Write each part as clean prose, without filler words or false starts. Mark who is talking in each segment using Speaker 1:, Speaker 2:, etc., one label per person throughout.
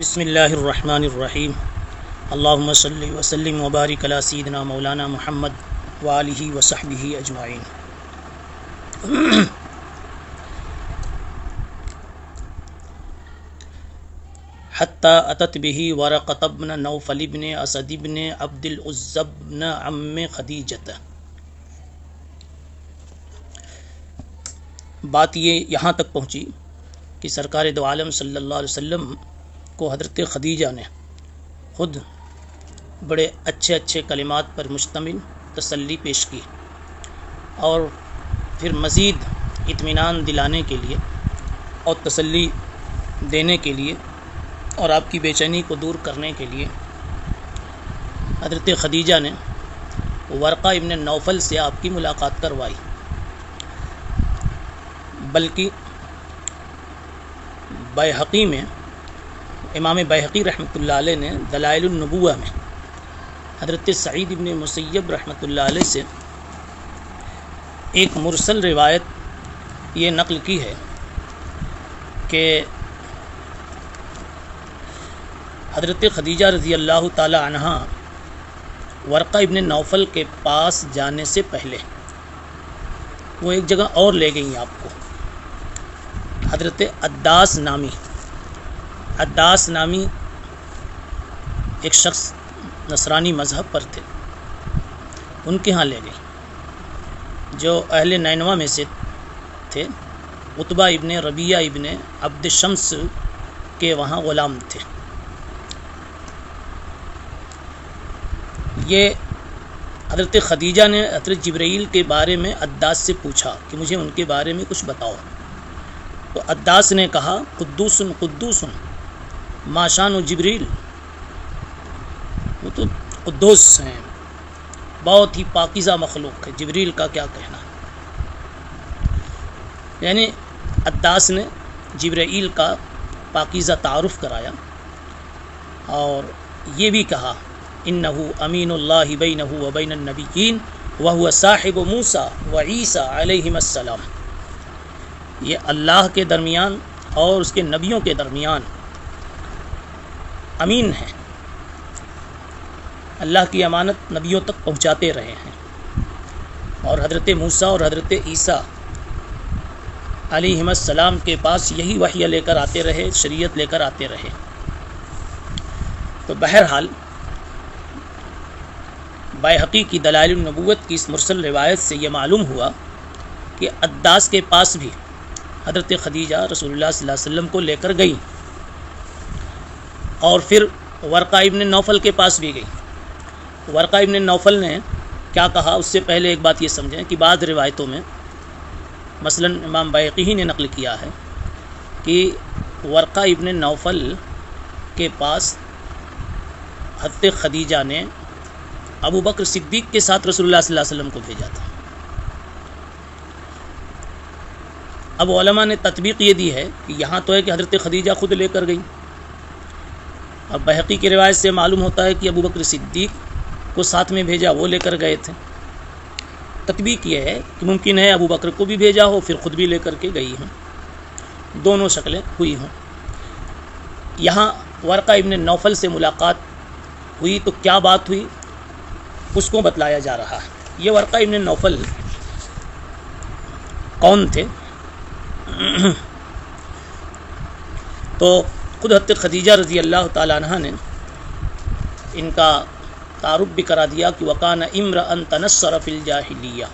Speaker 1: بسم اللہ الرحمن الرحیم اللہم صلی وسلم وبارک علی سیدنا مولانا محمد وآلہ وصحبہ اجمعین۔ حتی اتت بہ ورقۃ بن نوفل بن اسد بن عبد العزى بن عم خدیجہ۔ بات یہ یہاں تک پہنچی کہ سرکار دو عالم صلی اللہ علیہ وسلم کو حضرت خدیجہ نے خود بڑے اچھے کلمات پر مشتمل تسلی پیش کی اور پھر مزید اطمینان دلانے کے لیے اور تسلی دینے کے لیے اور آپ کی بے چینی کو دور کرنے کے لیے حضرت خدیجہ نے ورقہ ابن نوفل سے آپ کی ملاقات کروائی، بلکہ بیہقی میں امام بیہقی رحمۃ اللہ علیہ نے دلائل النبوہ میں حضرت سعید ابن مسیب رحمۃ اللہ علیہ سے ایک مرسل روایت یہ نقل کی ہے کہ حضرت خدیجہ رضی اللہ تعالی عنہا ورقہ ابن نوفل کے پاس جانے سے پہلے وہ ایک جگہ اور لے گئیں آپ کو۔ حضرت عداس نامی ایک شخص نصرانی مذہب پر تھے، ان کے ہاں لے گئی، جو اہل نینوا میں سے تھے۔ عتبہ ابن ربیعہ ابن عبد شمس کے وہاں غلام تھے۔ یہ حضرت خدیجہ نے حضرت جبرائیل کے بارے میں عداس سے پوچھا کہ مجھے ان کے بارے میں کچھ بتاؤ، تو عداس نے کہا قدوس قدوس ما شان جبریل، وہ تو قدوس ہیں، بہت ہی پاکیزہ مخلوق ہے، جبریل کا کیا کہنا۔ یعنی عداس نے جبرائیل کا پاکیزہ تعارف کرایا اور یہ بھی کہا انہو امین اللہ بینہ و بین النبیین وہو صاحب موسیٰ و عیسیٰ علیہم السلام، یہ اللہ کے درمیان اور اس کے نبیوں کے درمیان امین ہیں، اللہ کی امانت نبیوں تک پہنچاتے رہے ہیں، اور حضرت موسیٰ اور حضرت عیسیٰ علیہم السلام کے پاس یہی وحی لے کر آتے رہے، شریعت لے کر آتے رہے۔ تو بہرحال بیہقی کی دلائل النبوت کی اس مرسل روایت سے یہ معلوم ہوا کہ عداس کے پاس بھی حضرت خدیجہ رسول اللہ صلی اللہ علیہ وسلم کو لے کر گئی، اور پھر ورقہ ابن نوفل کے پاس بھی گئی۔ ورقہ ابن نوفل نے کیا کہا اس سے پہلے ایک بات یہ سمجھیں کہ بعض روایتوں میں مثلا امام بیہقی ہی نے نقل کیا ہے کہ ورقہ ابن نوفل کے پاس حضرت خدیجہ نے ابو بکر صدیق کے ساتھ رسول اللہ صلی اللہ علیہ وسلم کو بھیجا تھا۔ اب علماء نے تطبیق یہ دی ہے کہ یہاں تو ہے کہ حضرت خدیجہ خود لے کر گئی، اور بیہقی کی روایت سے معلوم ہوتا ہے کہ ابو بکر صدیق کو ساتھ میں بھیجا، وہ لے کر گئے تھے۔ تطبیق یہ ہے کہ ممکن ہے ابو بکر کو بھی بھیجا ہو، پھر خود بھی لے کر کے گئی ہوں، دونوں شکلیں ہوئی ہوں۔ یہاں ورقہ ابن نوفل سے ملاقات ہوئی تو کیا بات ہوئی اس کو بتلایا جا رہا ہے۔ یہ ورقہ ابن نوفل کون تھے؟ تو خود حضرت خدیجہ رضی اللہ تعالیٰ عنہ نے ان کا تعارف بھی کرا دیا کہ وکان امرأ تنصر فی الجاہلیہ،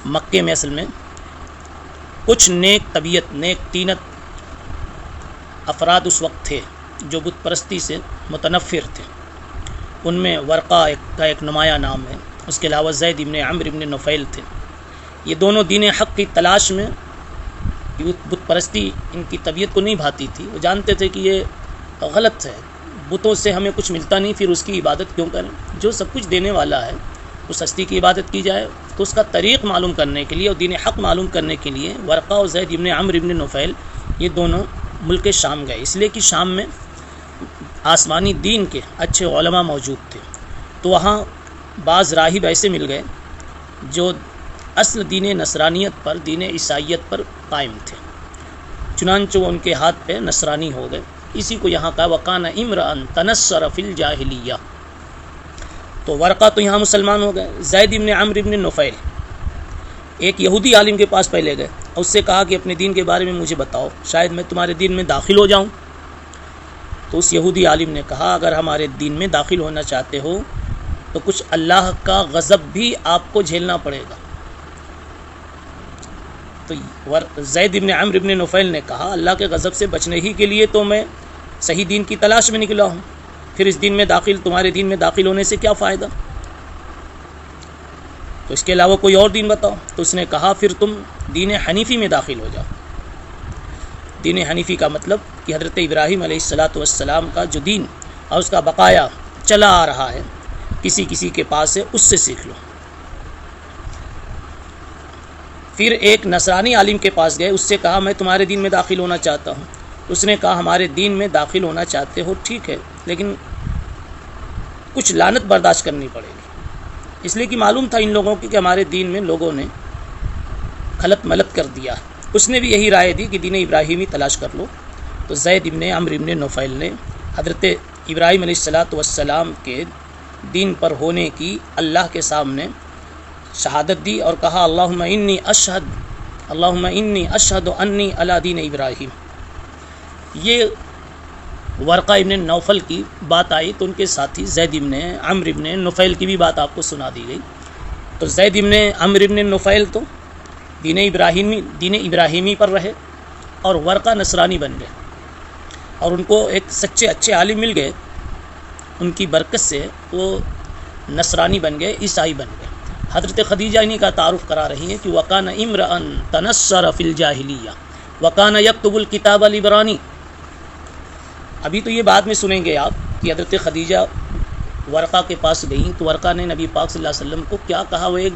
Speaker 1: مکے میں اصل میں کچھ نیک طبیعت نیک طینت افراد اس وقت تھے جو بت پرستی سے متنفر تھے، ان میں ورقہ کا ایک نمایاں نام ہے، اس کے علاوہ زید ابن عمرو ابن نفیل تھے۔ یہ دونوں دین حق کی تلاش میں، بت پرستی ان کی طبیعت کو نہیں بھاتی تھی، وہ جانتے تھے کہ یہ غلط ہے، بتوں سے ہمیں کچھ ملتا نہیں، پھر اس کی عبادت کیوں کریں، جو سب کچھ دینے والا ہے اس ہستی کی عبادت کی جائے۔ تو اس کا طریق معلوم کرنے کے لیے اور دین حق معلوم کرنے کے لیے ورقہ اور زید ابن عمرو ابن نفیل یہ دونوں ملک شام گئے، اس لیے کہ شام میں آسمانی دین کے اچھے علماء موجود تھے، تو وہاں بعض راہب ایسے مل گئے جو اصل دین نصرانیت پر، دین عیسائیت پر قائم تھے، چنانچہ وہ ان کے ہاتھ پہ نصرانی ہو گئے اسی کو یہاں کا وکان امرأن تنصر فی الجاہلیہ. تو ورقہ تو یہاں مسلمان ہو گئے. زید ابن عمرو ابن نفیل ایک یہودی عالم کے پاس پہلے گئے اور اس سے کہا کہ اپنے دین کے بارے میں مجھے بتاؤ، شاید میں تمہارے دین میں داخل ہو جاؤں. تو اس یہودی عالم نے کہا اگر ہمارے دین میں داخل ہونا چاہتے ہو تو کچھ اللہ کا غضب بھی آپ کو جھیلنا پڑے گا. تو زید ابن عمرو ابن نفیل نے کہا اللہ کے غضب سے بچنے ہی کے لیے تو میں صحیح دین کی تلاش میں نکلا ہوں، پھر اس دین میں تمہارے دین میں داخل ہونے سے کیا فائدہ؟ تو اس کے علاوہ کوئی اور دین بتاؤ. تو اس نے کہا پھر تم دین حنیفی میں داخل ہو جاؤ. دین حنیفی کا مطلب کہ حضرت ابراہیم علیہ السلام کا جو دین اور اس کا بقایا چلا آ رہا ہے، کسی کے پاس ہے، اس سے سیکھ لو. پھر ایک نصرانی عالم کے پاس گئے، اس سے کہا میں تمہارے دین میں داخل ہونا چاہتا ہوں. اس نے کہا ہمارے دین میں داخل ہونا چاہتے ہو ٹھیک ہے، لیکن کچھ لعنت برداشت کرنی پڑے گی. اس لیے کہ معلوم تھا ان لوگوں کی کہ ہمارے دین میں لوگوں نے خلط ملط کر دیا. اس نے بھی یہی رائے دی کہ دین ابراہیمی تلاش کر لو. تو زید ابن عمرو ابن نفیل نے حضرت ابراہیم علیہ السلام کے دین پر ہونے کی اللہ کے سامنے شہادت دی اور کہا اللہم انی اشہد انی علی دین ابراہیم. یہ ورقہ ابن نوفل کی بات آئی تو ان کے ساتھی زید ابن عمرو ابن نفیل کی بھی بات آپ کو سنا دی گئی. تو زید ابن عمرو ابن نفیل تو دین ابراہیمی پر رہے اور ورقہ نصرانی بن گئے، اور ان کو ایک سچے اچھے عالم مل گئے، ان کی برکت سے وہ نصرانی بن گئے، عیسائی بن گئے. حضرت خدیجہ انہی کا تعارف کرا رہی ہیں کہ وکان امرأن تنصر فی الجاہلیہ وکان یکتب الکتاب العبرانی. ابھی تو یہ بعد میں سنیں گے آپ کہ حضرت خدیجہ ورقہ کے پاس گئیں تو ورقہ نے نبی پاک صلی اللہ علیہ وسلم کو کیا کہا وہ ایک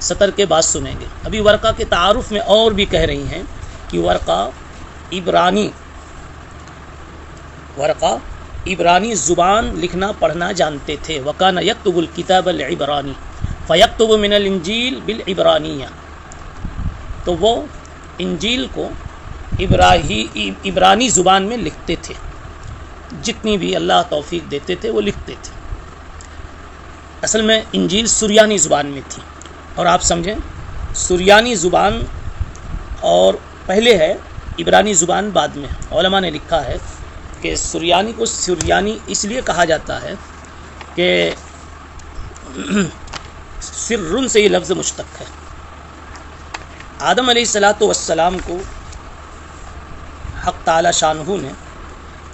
Speaker 1: سطر کے بعد سنیں گے. ابھی ورقہ کے تعارف میں اور بھی کہہ رہی ہیں کہ ورقہ عبرانی زبان لکھنا پڑھنا جانتے تھے. وکان یکتب الکتاب العبرانی فیکتب من الانجیل بالعبرانیہ. تو وہ انجیل کو عبرانی زبان میں لکھتے تھے، جتنی بھی اللہ توفیق دیتے تھے وہ لکھتے تھے. اصل میں انجیل سریانی زبان میں تھی، اور آپ سمجھیں سریانی زبان اور پہلے ہے عبرانی زبان بعد میں. علماء نے لکھا ہے کہ سریانی کو سریانی اس لیے کہا جاتا ہے کہ سرن سے یہ لفظ مشتق ہے. آدم علیہ السلام کو حق تعالی شانہ نے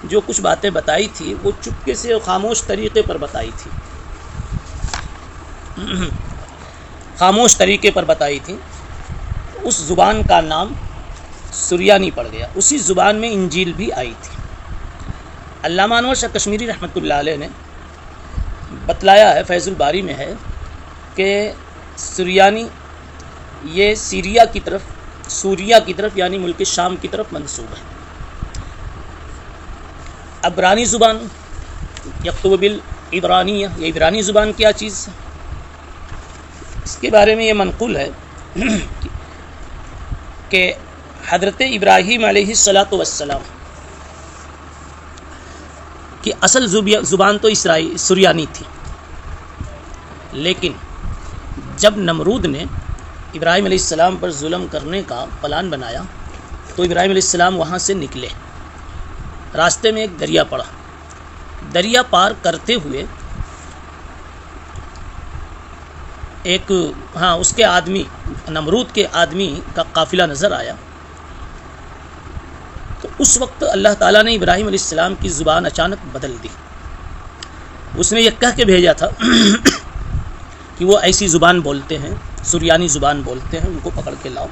Speaker 1: جو کچھ باتیں بتائی تھی وہ چپکے سے خاموش طریقے پر بتائی تھی، خاموش طریقے پر بتائی تھی. اس زبان کا نام سریانی پڑ گیا. اسی زبان میں انجیل بھی آئی تھی. علامہ انور شاہ کشمیری رحمۃ اللہ علیہ نے بتلایا ہے، فیض الباری میں ہے کہ سریانی یہ سوریا کی طرف یعنی ملک شام کی طرف منسوب ہے. عبرانی زبان یکتب بالعبرانیہ، یہ عبرانی زبان کیا چیز ہے؟ اس کے بارے میں یہ منقول ہے کہ حضرت ابراہیم علیہ السلام کی اصل زبان تو سریانی تھی، لیکن جب نمرود نے ابراہیم علیہ السلام پر ظلم کرنے کا پلان بنایا تو ابراہیم علیہ السلام وہاں سے نکلے. راستے میں ایک دریا پڑا. دریا پار کرتے ہوئے اس کے آدمی، نمرود کے آدمی کا قافلہ نظر آیا. تو اس وقت اللہ تعالیٰ نے ابراہیم علیہ السلام کی زبان اچانک بدل دی. اس نے یہ کہہ کے بھیجا تھا کہ وہ ایسی زبان بولتے ہیں، سریانی زبان بولتے ہیں، ان کو پکڑ کے لاؤ.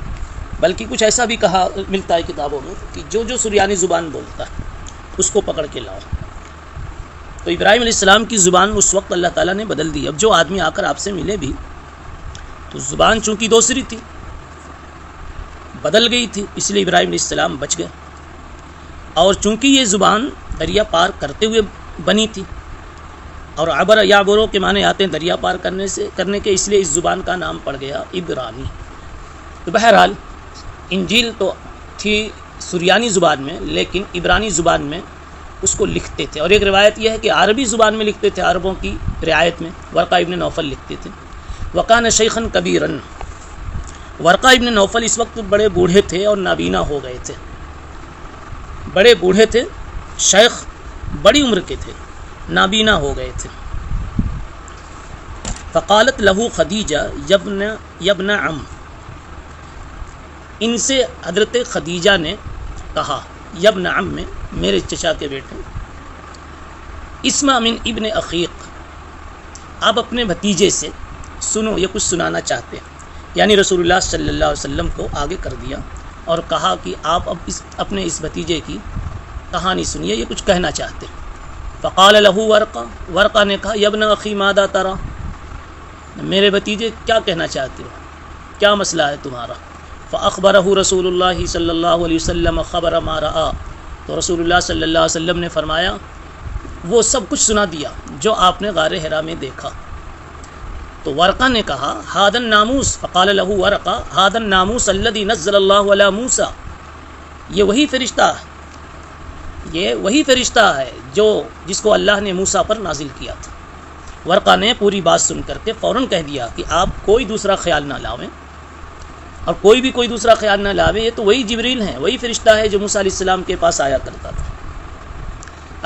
Speaker 1: بلکہ کچھ ایسا بھی کہا ملتا ہے کتابوں میں کہ جو سریانی زبان بولتا ہے اس کو پکڑ کے لاؤ. تو ابراہیم علیہ السلام کی زبان اس وقت اللہ تعالیٰ نے بدل دی. اب جو آدمی آ کر آپ سے ملے بھی تو زبان چونکہ دوسری تھی، بدل گئی تھی، اس لیے ابراہیم علیہ السلام بچ گئے. اور چونکہ یہ زبان دریا پار کرتے ہوئے بنی تھی، اور عبر یعبرو کے معنی آتے ہیں دریا پار کرنے کے، اس لیے اس زبان کا نام پڑ گیا عبرانی. تو بہرحال انجیل تو تھی سریانی زبان میں، لیکن عبرانی زبان میں اس کو لکھتے تھے، اور ایک روایت یہ ہے کہ عربی زبان میں لکھتے تھے، عربوں کی رعایت میں ورقہ ابن نوفل لکھتے تھے۔ وکان شیخا کبیرا، ورقہ ابن نوفل اس وقت بڑے بوڑھے تھے اور نابینا ہو گئے تھے، بڑے بوڑھے تھے، شیخ بڑی عمر کے تھے، نابینا ہو گئے تھے۔ فقالت لہو خدیجہ یبن عم، ان سے حضرت خدیجہ نے کہا، یبن عم میں میرے چچا کے بیٹے، اسمع من ابن اخیق، آپ اپنے بھتیجے سے سنو، یہ کچھ سنانا چاہتے ہیں۔ یعنی رسول اللہ صلی اللہ علیہ وسلم کو آگے کر دیا اور کہا کہ آپ اب اپنے اس بھتیجے کی کہانی سنیے، یہ کچھ کہنا چاہتے ہیں۔ فقال له ورقہ، ورقہ نے کہا، یبن اخی ماذا ترى، میرے بھتیجے کیا کہنا چاہتے ہو، کیا مسئلہ ہے تمہارا؟ فاخبرہ رسول اللہ صلی اللہ علیہ وسلم خبر ما رأى، تو رسول اللہ صلی اللہ علیہ وسلم نے فرمایا وہ سب کچھ سنا دیا جو آپ نے غار حرا میں دیکھا۔ تو ورقہ نے کہا، ھذا الناموس، فقال له ورقہ، ھذا الناموس الذي نزل اللہ علی موسیٰ، یہ وہی فرشتہ ہے، یہ وہی فرشتہ ہے جس کو اللہ نے موسیٰ پر نازل کیا تھا۔ ورقہ نے پوری بات سن کر کے فوراً کہہ دیا کہ آپ کوئی دوسرا خیال نہ لاویں، اور کوئی بھی کوئی دوسرا خیال نہ لاویں، یہ تو وہی جبریل ہیں، وہی فرشتہ ہے جو موسیٰ علیہ السلام کے پاس آیا کرتا تھا۔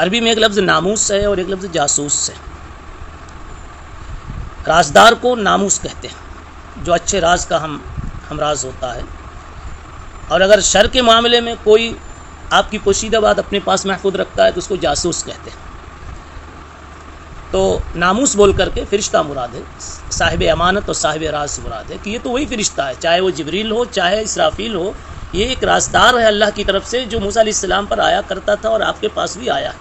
Speaker 1: عربی میں ایک لفظ ناموس ہے اور ایک لفظ جاسوس ہے۔ رازدار کو ناموس کہتے ہیں، جو اچھے راز کا ہم راز ہوتا ہے، اور اگر شر کے معاملے میں کوئی آپ کی پوشیدہ بات اپنے پاس محفوظ رکھتا ہے تو اس کو جاسوس کہتے ہیں۔ تو ناموس بول کر کے فرشتہ مراد ہے، صاحب امانت اور صاحب راز مراد ہے، کہ یہ تو وہی فرشتہ ہے، چاہے وہ جبریل ہو چاہے اسرافیل ہو، یہ ایک رازدار ہے اللہ کی طرف سے جو موسیٰ علیہ السلام پر آیا کرتا تھا اور آپ کے پاس بھی آیا ہے۔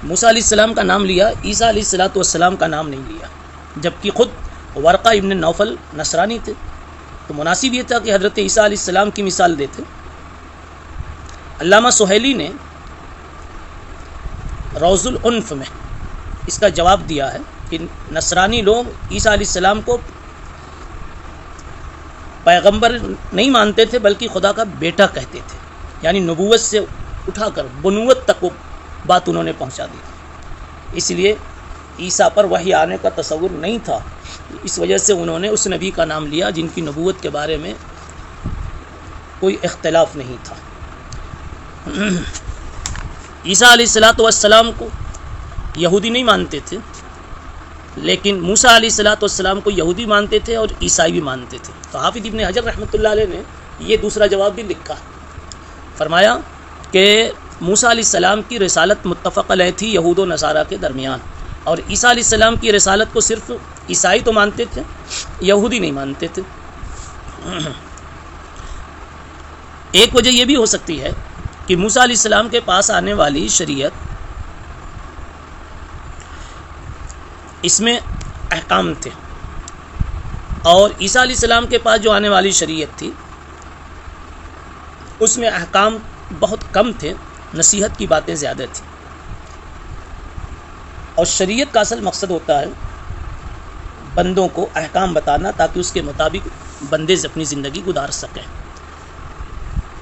Speaker 1: موسیٰ علیہ السلام کا نام لیا، عیسیٰ علیہ السلام کا نام نہیں لیا، جبکہ خود ورقہ ابن نوفل نصرانی تھے، تو مناسب یہ تھا کہ حضرت عیسیٰ علیہ السلام کی مثال دیتے۔ علامہ سہیلی نے روض العنف میں اس کا جواب دیا ہے کہ نصرانی لوگ عیسیٰ علیہ السلام کو پیغمبر نہیں مانتے تھے بلکہ خدا کا بیٹا کہتے تھے، یعنی نبوت سے اٹھا کر بنوت تک وہ بات انہوں نے پہنچا دی، اس لیے عیسیٰ پر وحی آنے کا تصور نہیں تھا، اس وجہ سے انہوں نے اس نبی کا نام لیا جن کی نبوت کے بارے میں کوئی اختلاف نہیں تھا۔ عیسیٰ علیہ السلام کو یہودی نہیں مانتے تھے، لیکن موسیٰ علیہ السلام کو یہودی مانتے تھے اور عیسائی بھی مانتے تھے۔ تو حافظ ابن حجر رحمۃ اللہ علیہ نے یہ دوسرا جواب بھی لکھا، فرمایا کہ موسیٰ علیہ السلام کی رسالت متفق علیہ تھی یہود و نصارہ کے درمیان، اور عیسیٰ علیہ السلام کی رسالت کو صرف عیسائی تو مانتے تھے، یہودی نہیں مانتے تھے۔ ایک وجہ یہ بھی ہو سکتی ہے کہ موسیٰ علیہ السلام کے پاس آنے والی شریعت، اس میں احکام تھے، اور عیسیٰ علیہ السلام کے پاس جو آنے والی شریعت تھی اس میں احکام بہت کم تھے، نصیحت کی باتیں زیادہ تھیں، اور شریعت کا اصل مقصد ہوتا ہے بندوں کو احکام بتانا تاکہ اس کے مطابق بندے سے اپنی زندگی گزار سکیں۔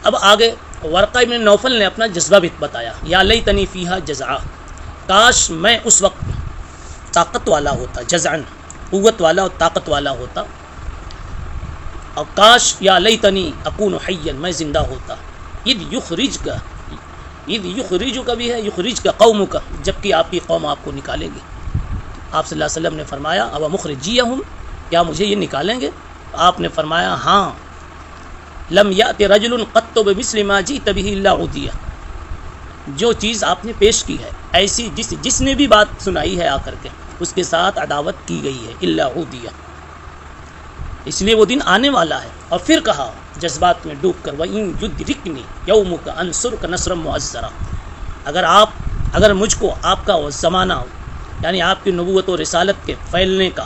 Speaker 1: اب آگے ورقہ ابن نوفل نے اپنا جذبہ بھی بتایا، یا لیتنی فیہا جزعا، کاش میں اس وقت طاقت والا ہوتا، جزعن قوت والا اور طاقت والا ہوتا، اور کاش یا لیتنی اکون حیا، میں زندہ ہوتا، اذ یخرجک بھی ہے، یخرجک قومک، جبکہ آپ کی قوم آپ کو نکالے گی۔ آپ صلی اللہ علیہ وسلم نے فرمایا، او مخرجیہم، کیا مجھے یہ نکالیں گے؟ آپ نے فرمایا ہاں، لم یأت رجل قط بمثل ما جئت به الا عودیہ، جو چیز آپ نے پیش کی ہے ایسی جس نے بھی بات سنائی ہے آ کر کے اس کے ساتھ عداوت کی گئی ہے، الا عودیہ، اس لیے وہ دن آنے والا ہے۔ اور پھر کہا جذبات میں ڈوب کر، وَإِن يُدْرِكْنِي يَوْمُكَ أَنْصُرْكَ نَصْرًا مُعَزَّرًا، اگر مجھ کو آپ کا وہ زمانہ، یعنی آپ کی نبوت و رسالت کے پھیلنے کا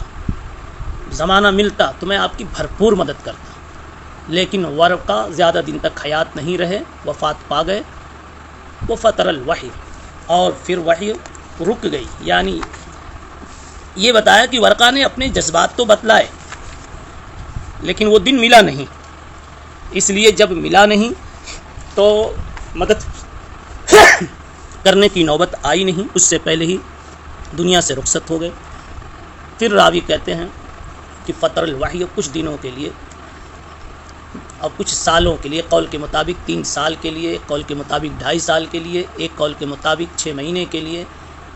Speaker 1: زمانہ ملتا تو میں آپ کی بھرپور مدد کرتا، لیکن ورقہ زیادہ دن تک حیات نہیں رہے، وفات پا گئے۔ وفتر الوحی، اور پھر وحی رک گئی، یعنی یہ بتایا کہ ورقہ نے اپنے جذبات تو بتلائے لیکن وہ دن ملا نہیں، اس لیے جب ملا نہیں تو کرنے کی نوبت آئی نہیں، اس سے پہلے ہی دنیا سے رخصت ہو گئے۔ پھر راوی کہتے ہیں کہ فطر الوحی کچھ دنوں کے لیے اور کچھ سالوں کے لیے، قول کے مطابق 3 سال کے لیے، ایک قول کے مطابق 2.5 سال کے لیے، ایک قول کے مطابق 6 مہینے کے لیے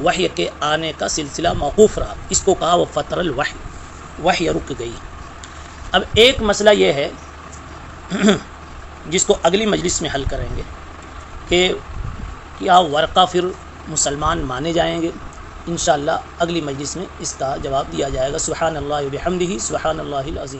Speaker 1: وحی کے آنے کا سلسلہ موقوف رہا۔ اس کو کہا وہ فطر الوحی، وحی رک گئی۔ اب ایک مسئلہ یہ ہے جس کو اگلی مجلس میں حل کریں گے کہ کیا ورقہ پھر مسلمان مانے جائیں گے؟ انشاءاللہ اگلی مجلس میں اس کا جواب دیا جائے گا۔ سبحان اللہ و بحمدہ، سبحان اللہ العظیم۔